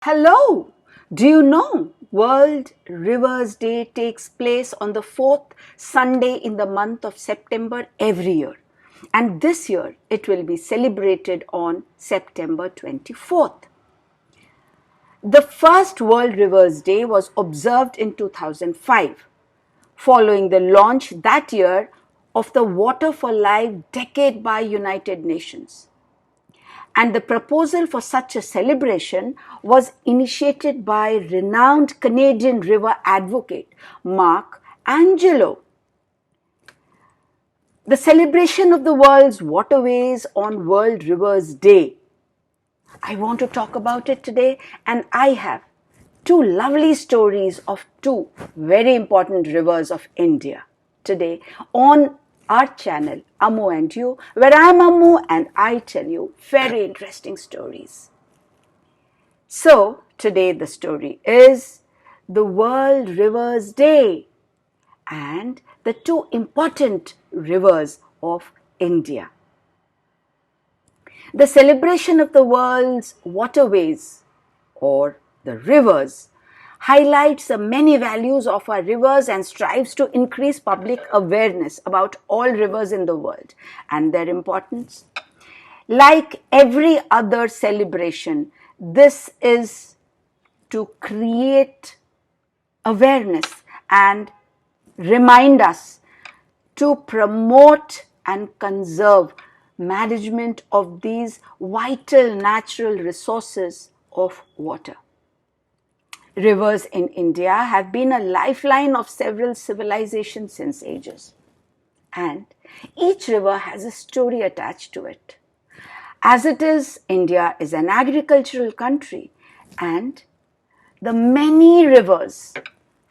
Hello! Do you know World Rivers Day takes place on the fourth Sunday in the month of September every year. And this year it will be celebrated on September 24th. The first World Rivers Day was observed in 2005, following the launch that year of the Water for Life Decade by United Nations. And the proposal for such a celebration was initiated by renowned Canadian river advocate Mark Angelo. The celebration of the world's waterways on World Rivers Day. I want to talk about it today, and I have two lovely stories of two very important rivers of India today on our channel Ammu&You, where I'm Ammu and I tell you very interesting stories. So today the story is the World Rivers Day and the two important rivers of India. The celebration of the world's waterways or the rivers highlights the many values of our rivers and strives to increase public awareness about all rivers in the world and their importance. Like every other celebration, this is to create awareness and remind us to promote and conserve management of these vital natural resources of water. Rivers in India have been a lifeline of several civilizations since ages, and each river has a story attached to it. As it is, India is an agricultural country, and the many rivers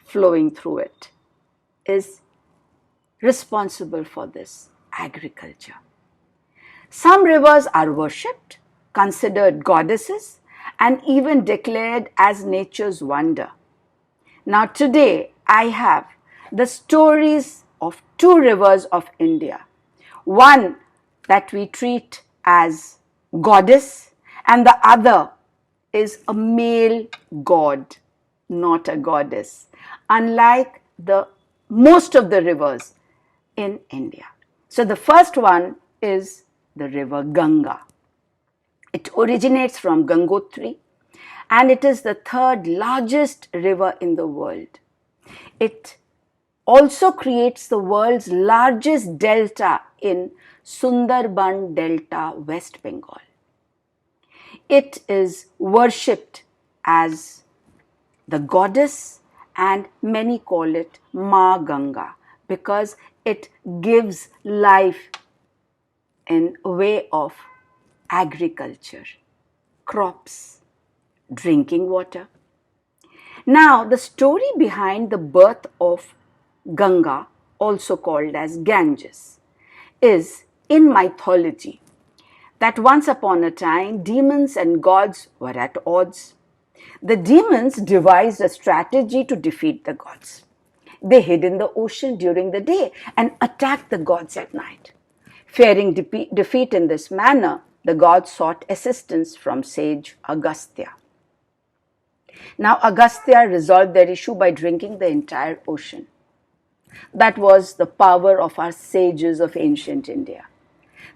flowing through it is responsible for this agriculture. Some rivers are worshipped, considered goddesses, and even declared as nature's wonder. Now today I have the stories of two rivers of India. One that we treat as goddess and the other is a male god, not a goddess, unlike the most of the rivers in India. So the first one is the river Ganga. It originates from Gangotri and it is the third largest river in the world. It also creates the world's largest delta in Sundarban Delta, West Bengal. It is worshipped as the goddess and many call it Ma Ganga because it gives life in a way of agriculture, crops, drinking water. Now, the story behind the birth of Ganga, also called as Ganges, is in mythology that once upon a time demons and gods were at odds. The demons devised a strategy to defeat the gods. They hid in the ocean during the day and attacked the gods at night. Fearing defeat in this manner, the gods sought assistance from sage Agastya. Now Agastya resolved their issue by drinking the entire ocean. That was the power of our sages of ancient India.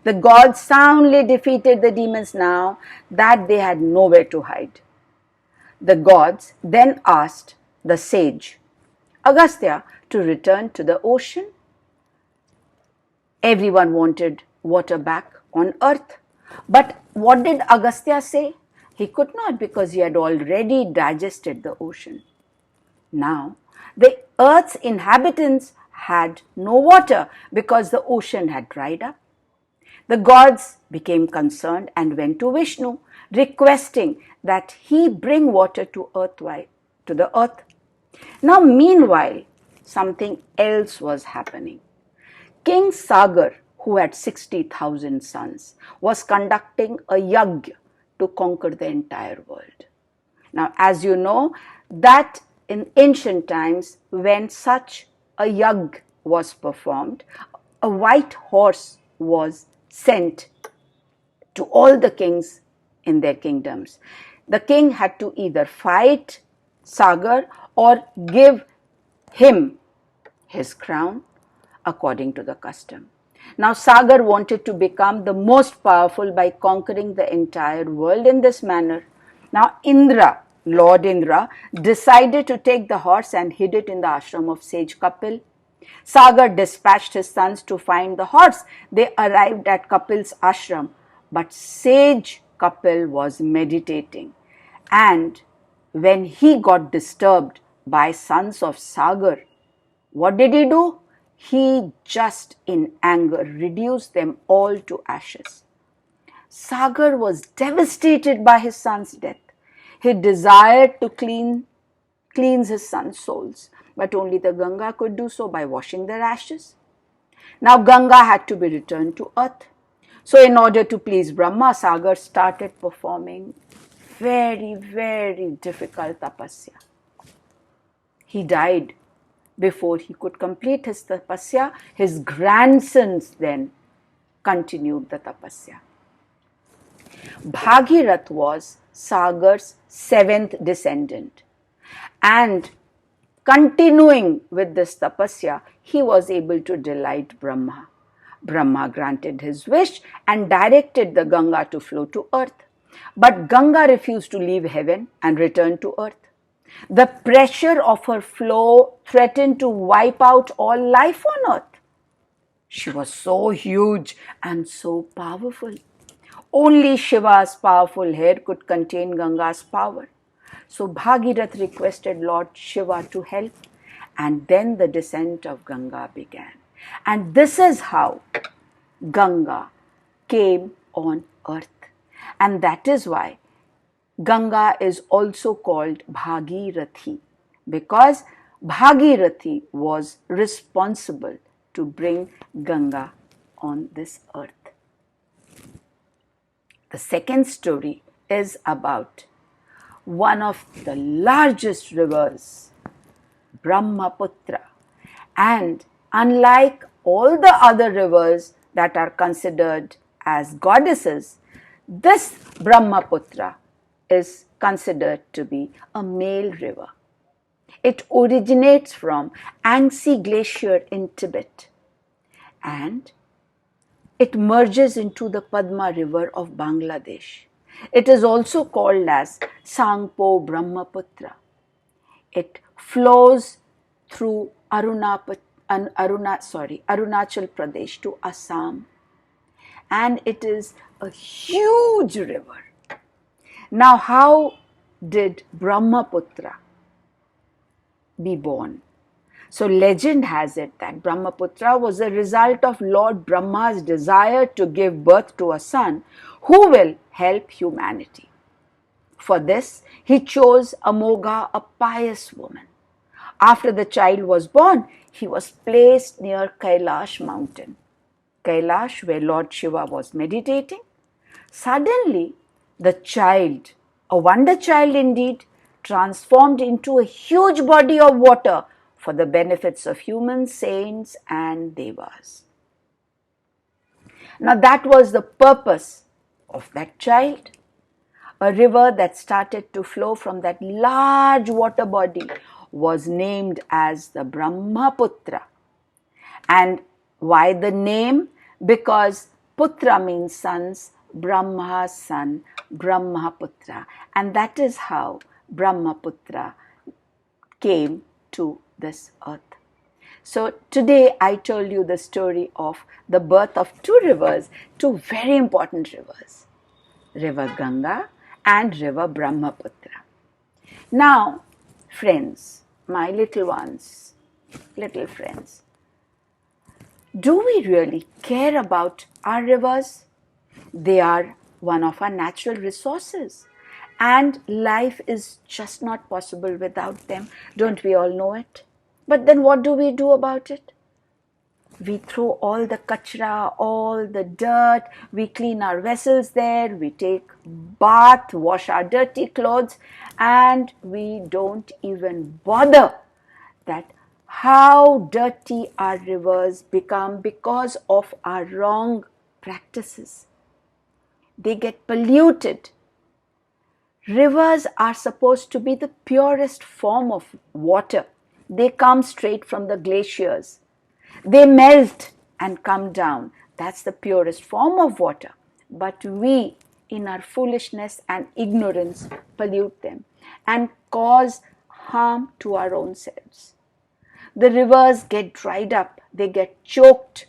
The gods soundly defeated the demons now that they had nowhere to hide. The gods then asked the sage Agastya to return to the ocean. Everyone wanted water back on earth. But what did Agastya say? He could not because he had already digested the ocean. Now, the earth's inhabitants had no water because the ocean had dried up. The gods became concerned and went to Vishnu, requesting that he bring water to the earth. Now, meanwhile, something else was happening. King Sagar, who had 60,000 sons, was conducting a yajna to conquer the entire world. Now, as you know, that in ancient times, when such a yajna was performed, a white horse was sent to all the kings in their kingdoms. the king had to either fight Sagar or give him his crown according to the custom. Now, Sagar wanted to become the most powerful by conquering the entire world in this manner. Now, Indra, Lord Indra, decided to take the horse and hid it in the ashram of sage Kapil. Sagar dispatched his sons to find the horse. They arrived at Kapil's ashram, but sage Kapil was meditating. And when he got disturbed by sons of Sagar, what did he do? He just in anger reduced them all to ashes. Sagar was devastated by his son's death. He desired to cleanse his son's souls, but only the Ganga could do so by washing their ashes. Now Ganga had to be returned to earth. So in order to please Brahma, Sagar started performing very, very difficult tapasya. He died before he could complete his tapasya. His grandsons then continued the tapasya. Bhagirath was Sagar's seventh descendant, and continuing with this tapasya, he was able to delight Brahma. Brahma granted his wish and directed the Ganga to flow to earth. But Ganga refused to leave heaven and return to earth. The pressure of her flow threatened to wipe out all life on earth. She was so huge and so powerful. Only Shiva's powerful head could contain Ganga's power. So Bhagirath requested Lord Shiva to help, and then the descent of Ganga began. And this is how Ganga came on earth. And that is why Ganga is also called Bhagirathi, because Bhagirathi was responsible to bring Ganga on this earth. The second story is about one of the largest rivers, Brahmaputra. And unlike all the other rivers that are considered as goddesses, this Brahmaputra is considered to be a male river. It originates from Yangtze Glacier in Tibet, and it merges into the Padma River of Bangladesh. It is also called as Sangpo Brahmaputra. It flows through Arunachal Pradesh to Assam, and it is a huge river. Now, how did Brahmaputra be born? So legend has it that Brahmaputra was a result of Lord Brahma's desire to give birth to a son who will help humanity. For this, he chose Amogha, a pious woman. After the child was born, he was placed near Kailash mountain. Kailash, where Lord Shiva was meditating. Suddenly, the child, a wonder child indeed, transformed into a huge body of water for the benefits of humans, saints, and devas. Now, that was the purpose of that child. A river that started to flow from that large water body was named as the Brahmaputra. And why the name? Because Putra means sons, Brahma's son, Brahmaputra. And that is how Brahmaputra came to this earth. So today I told you the story of the birth of two rivers, two very important rivers, River Ganga and River Brahmaputra. Now, friends, my little ones, little friends, do we really care about our rivers? They are one of our natural resources, and life is just not possible without them. Don't we all know it? But then what do we do about it? We throw all the kachra, all the dirt, we clean our vessels there, we take bath, wash our dirty clothes, and we don't even bother that how dirty our rivers become because of our wrong practices. They get polluted. Rivers are supposed to be the purest form of water. They come straight from the glaciers. They melt and come down. That's the purest form of water. But we, in our foolishness and ignorance, pollute them and cause harm to our own selves. The rivers get dried up, they get choked.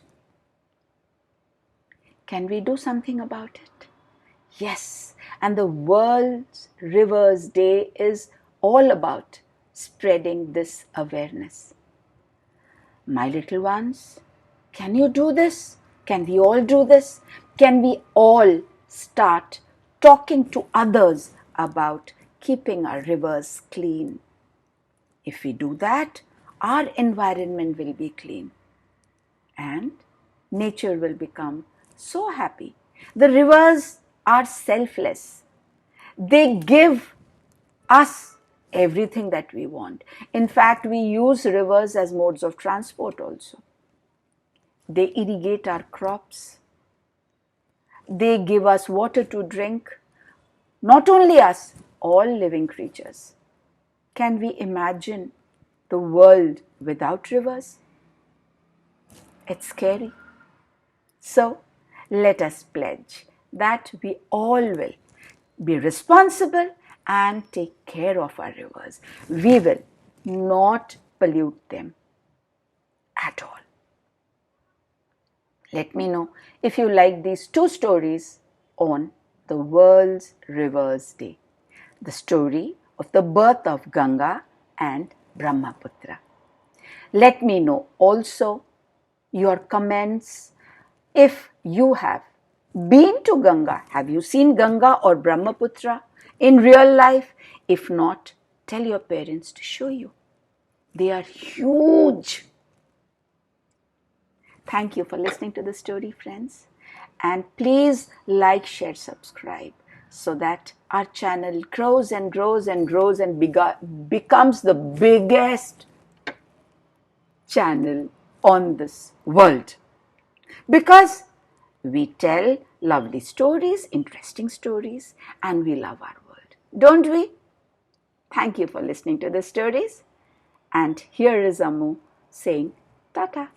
Can we do something about it? Yes, and the World's Rivers Day is all about spreading this awareness. My little ones, can you do this? Can we all do this? Can we all start talking to others about keeping our rivers clean? If we do that, our environment will be clean and nature will become so happy. The rivers are selfless. They give us everything that we want. In fact, we use rivers as modes of transport also. They irrigate our crops. They give us water to drink. Not only us, all living creatures. Can we imagine the world without rivers? It's scary. So, let us pledge that we all will be responsible and take care of our rivers. We will not pollute them at all. Let me know if you like these two stories on the World's Rivers Day. The story of the birth of Ganga and Brahmaputra. Let me know also your comments. If you have been to Ganga, have you seen Ganga or Brahmaputra in real life? If not, tell your parents to show you. They are huge. Thank you for listening to the story, friends. And please like, share, subscribe so that our channel grows and grows and grows and becomes the biggest channel on this world. Because we tell lovely stories, interesting stories, and we love our world. Don't we? Thank you for listening to the stories. And here is Ammu saying, Tata.